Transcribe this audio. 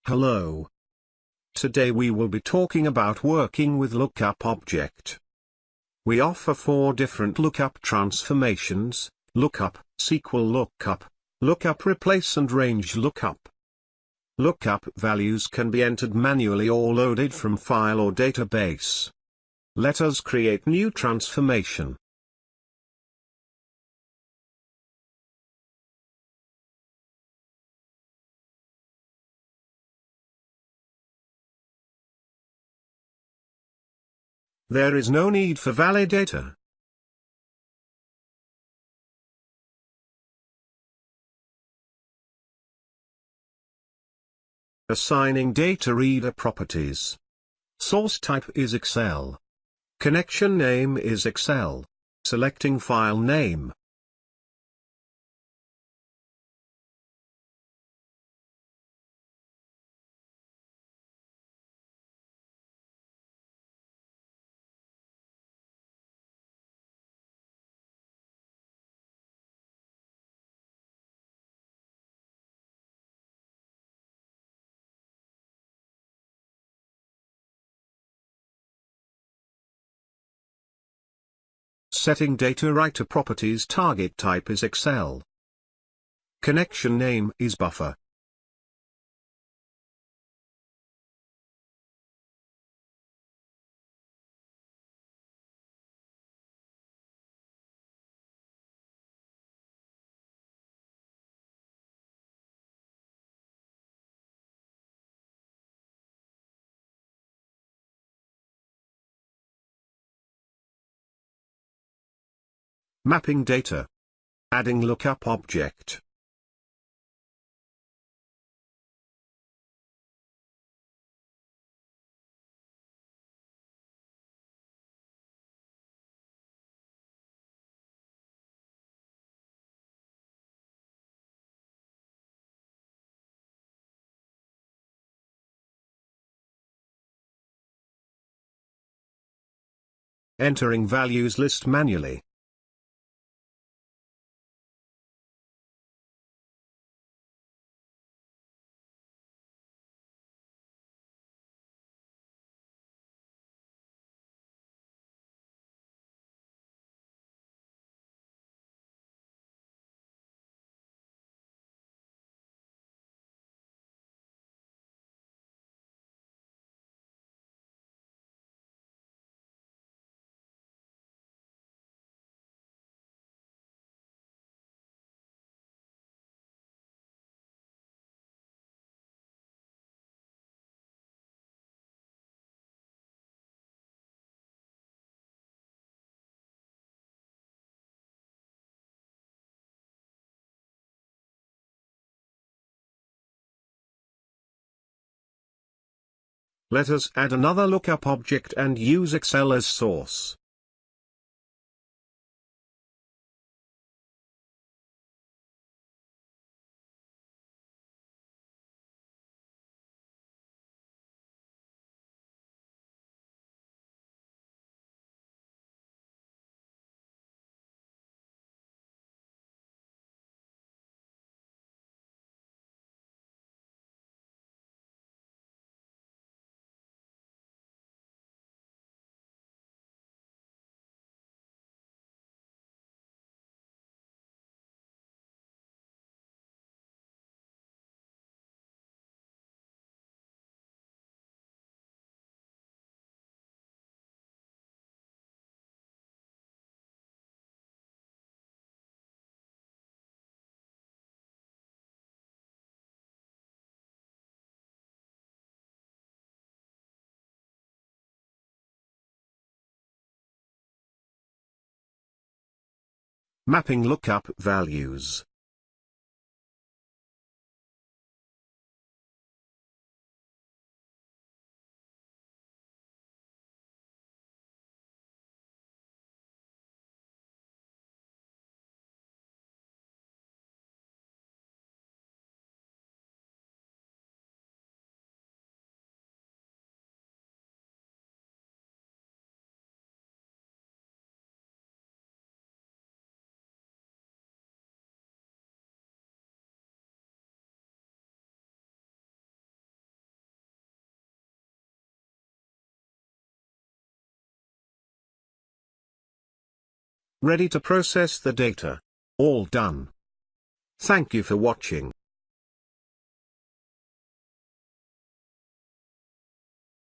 Hello. Today we will be talking about working with lookup object. We offer 4 different lookup transformations: lookup, SQL lookup, lookup replace and range lookup. Lookup values can be entered manually or loaded from file or database. Let us create new transformation. There is no need for validator. Assigning data reader properties. Source type is Excel. Connection name is Excel. Selecting file name. Setting data writer properties. Target type is Excel. Connection name is buffer. Mapping data. Adding lookup object. Entering values list manually. Let us add another lookup object and use Excel as source. Mapping lookup values. ready to process the data. All done. Thank you for watching.